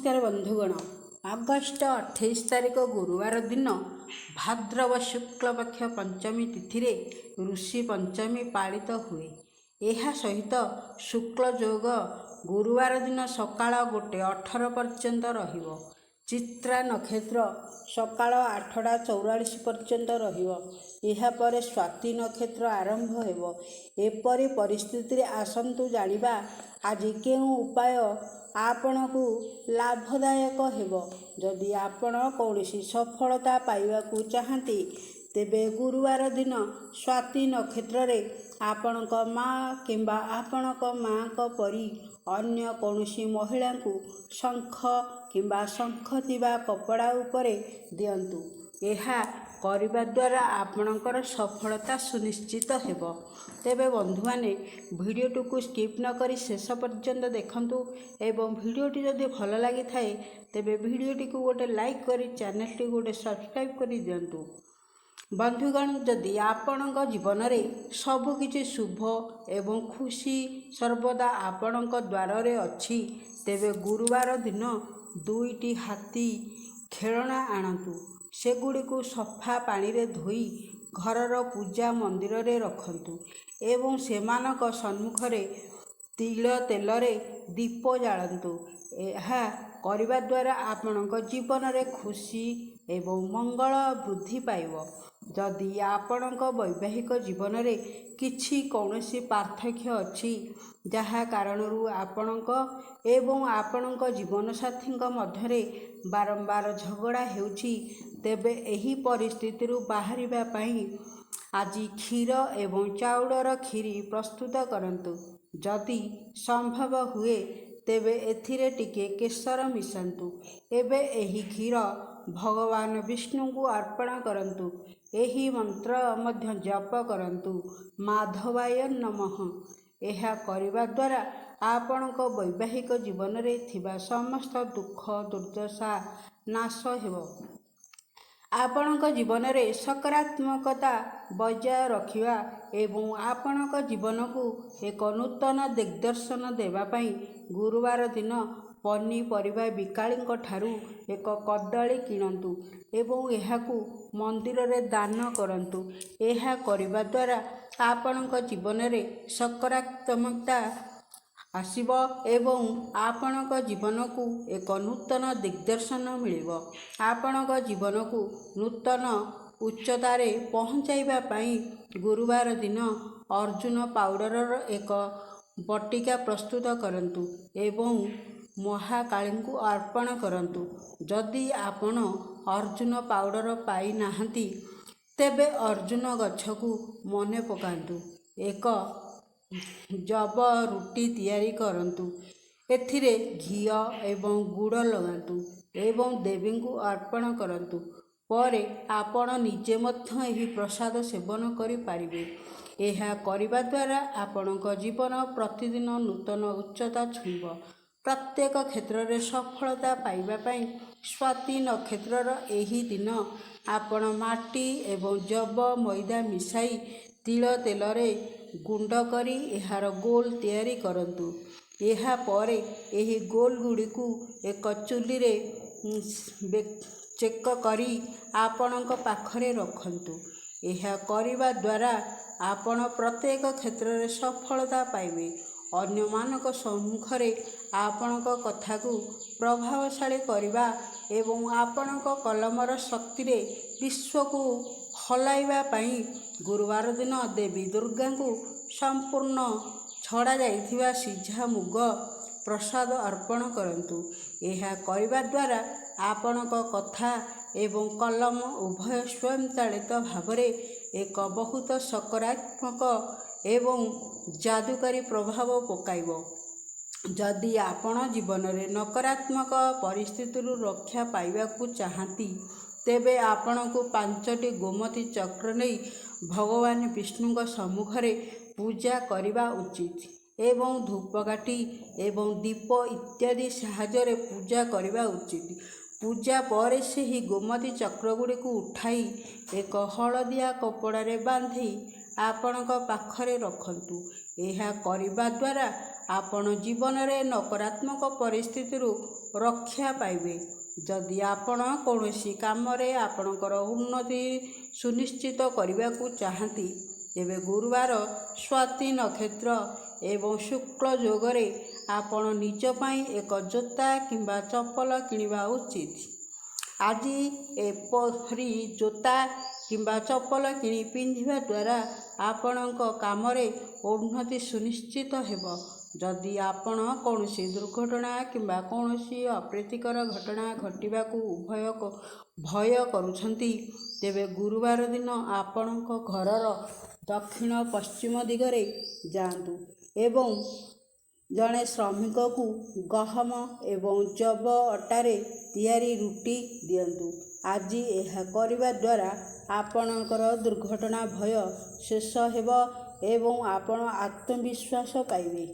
नमस्कार बंधुगण। अगस्ट 28 तारिख गुरुवार दिन भाद्रव शुक्ल पक्ष पंचमी तिथि रे ऋषि पंचमी पालित हुए। यह सहित शुक्ल योग गुरुवार दिन सकाळ 1:18 पर्यंत रहिबो। चित्रा नक्षत्र सकाळ 8:44 पर्यंत रहिबो। यह पर स्वाति नक्षत्र आरंभ हेबो। एपरि परिस्थिति रे आसंतु जानिबा आज केउ उपाय आपणकु लाभदायक हेबो। जदि आपण कौनसी सफलता पाइबाकु चाहती तेबे गुरुवार दिन स्वाति नक्षत्र रे आपणक माँ किंबा आपणक माँ को परी अन्य कौनसी महिला को शंख किंबा शंख थिबा कपड़ा उपरे दियंतु। यह करिबा द्वारा आपणकर सफलता सुनिश्चित हेबो। तेबे बंधु माने वीडियो को स्किप न करी शेष पर्यंत देखंतु एवं वीडियोटी जदि भल लगी थाए तेबे वीडियोटी को गोटे लाइक करी चैनल टी गोटे सब्सक्राइब करी दियंतु। बंधुगण, जदि आपणक जीवन रे सब किछि शुभ एवं खुशी सर्वदा आपणक द्वार रे अछि तेबे गुरुवार दिन 2टी हाथी खेलना आणतु। सेगुड़ी को सफा पानी रे धोई घरर पूजा मंदिर रे रखंतु एवं सेमानक सम्मुख रे तिल तेल रे दीप जालंतु। यह करिबा द्वारा आपणक जीवन रे खुशी एवं मंगल वृद्धि पाइबो। जदि आपणक वैवाहिक जीवन रे किछि कौनसी पार्थक्य अछि जहा कारणरू आपणक एवं आपणक जीवन साथी मध्य रे बारंबार झगड़ा हेउछि तेबे एही परिस्थिति रु बाहरिबा पई आज क्षीर एवं चाउलर खीरी प्रस्तुत करंतु। जदि संभव हुए तेबे एथिरे टिके केसर मिसंतु। एबे एही क्षीर भगवान विष्णु को अर्पण करंतु। एही मंत्र मध्य जप करंतु, माधवाय नमः। यह करिबा द्वारा आपणक वैवाहिक जीवन रे थिबा समस्त दुख दुर्दशा नाश हेबो। आपणक जीवन रे सकारात्मकता बजाय रखिबा एवं आपणक जीवन को एक नूतन दिग्दर्शन देवा पई गुरुवार दिन पनीपरिबा बिकाली ठारू एक कदली किणंतु एवं एहाकू मंदिर रे दान करंतु। यह करिबा द्वारा आपणक जीवन रे सकारात्मकता आसीबो एवं आपणक जीवन को एक नूतन दिग्दर्शन मिलिबो। आपणक जीवन को नूतन उच्चतारे पहुँचाइबा पई गुरुवार दिन अर्जुन पाउडर एक बटिका प्रस्तुत करंतु एवं महाकाली को अर्पण करंतु। जदि आपण अर्जुन पाउडर पाई नाहंती तेबे अर्जुन गछ को मने पकांतु। एक जब रुटी तैयारी करंतु, एथिरे घिया एवं गुड़ लगांतु एवं देवी को अर्पण करंतु। परे आपण निजे मध्य एही प्रसाद सेवन करि पारिबे। यह करिबा द्वारा आपणक जीवन प्रतिदिन नूतन उच्चता छुईब। प्रत्येक क्षेत्र रे सफलता पाइबा पई स्वाति नक्षत्रर एही दिन आपण माटी एवं जब मैदा मिसाई तिल तेल रे गुंड करी एहार गोल तैयारी करंतु। यह परे एही गोल गुड़ी को एक चुली रे चेक करी आपणक पाखरे रखंतु। यह करिबा द्वारा आपण प्रत्येक क्षेत्र रे सफलता पाइबे। अन्य मानक सम्मुख रे आपणक कथा को प्रभावशाली करिबा एवं आपणक कलमर शक्ति रे विश्व को हलाइबा पई गुरुवार दिन देवी दुर्गा को संपूर्ण छड़ा जाइथिबा सिझा मुग प्रसाद अर्पण करंतु। यह करिबा द्वारा आपणक कथा एवं कलम उभय स्वयं चालित भावरे एक बहुत सकारात्मक एवं जादुकारी प्रभाव पकाइबो। जदि आपण जीवन रे नकारात्मक परिस्थिति रक्षा पाइबाकू चाहती तेबे आपण को 5टी गोमती चक्र नहीं भगवान विष्णु सम्मुख रे पूजा करिबा उचित एवं धूपकाठी एवं दीप इत्यादि साहाय्य रे पूजा करिबा उचित। पूजा पर से ही गोमती चक्र गुड़ी को उठाई एक हलदिया कपड़ा रे बांधी आपणक पाखरे रखंतु। यह करिबा द्वारा ଆପଣ ଜୀବନରେ ନକାରାତ୍ମକ ପରିସ୍ଥିତିରୁ ରକ୍ଷା ପାଇବେ। ଯଦି ଆପଣ କୌଣସି କାମରେ ଆପଣଙ୍କର ଉନ୍ନତି ସୁନିଶ୍ଚିତ କରିବାକୁ ଚାହାନ୍ତି, ତେବେ ଗୁରୁବାର ସ୍ୱାତି ନକ୍ଷତ୍ର ଏବଂ ଶୁକ୍ଳ ଯୋଗରେ ଆପଣ ନିଜ ପାଇଁ ଏକ ଜୋତା କିମ୍ବା ଚପଲ କିଣିବା ଉଚିତ। ଆଜି ଏପରି ଜୋତା କିମ୍ବା ଚପଲ କିଣି ପିନ୍ଧିବା ଦ୍ୱାରା ଆପଣଙ୍କ କାମରେ ଉନ୍ନତି ସୁନିଶ୍ଚିତ ହେବ। ଯଦି ଆପଣ କୌଣସି ଦୁର୍ଘଟଣା କିମ୍ବା କୌଣସି ଅପ୍ରୀତିକର ଘଟଣା ଘଟିବାକୁ ଭୟ କରୁଛନ୍ତି, ତେବେ ଗୁରୁବାର ଦିନ ଆପଣଙ୍କ ଘରର ଦକ୍ଷିଣ ପଶ୍ଚିମ ଦିଗରେ ଯାଆନ୍ତୁ ଏବଂ ଜଣେ ଶ୍ରମିକକୁ ଗହମ ଏବଂ ଜବ ଅଟାରେ ତିଆରି ରୁଟି ଦିଅନ୍ତୁ। ଆଜି ଏହା କରିବା ଦ୍ୱାରା ଆପଣଙ୍କର ଦୁର୍ଘଟଣା ଭୟ ଶେଷ ହେବ ଏବଂ ଆପଣ ଆତ୍ମବିଶ୍ୱାସ ପାଇବେ।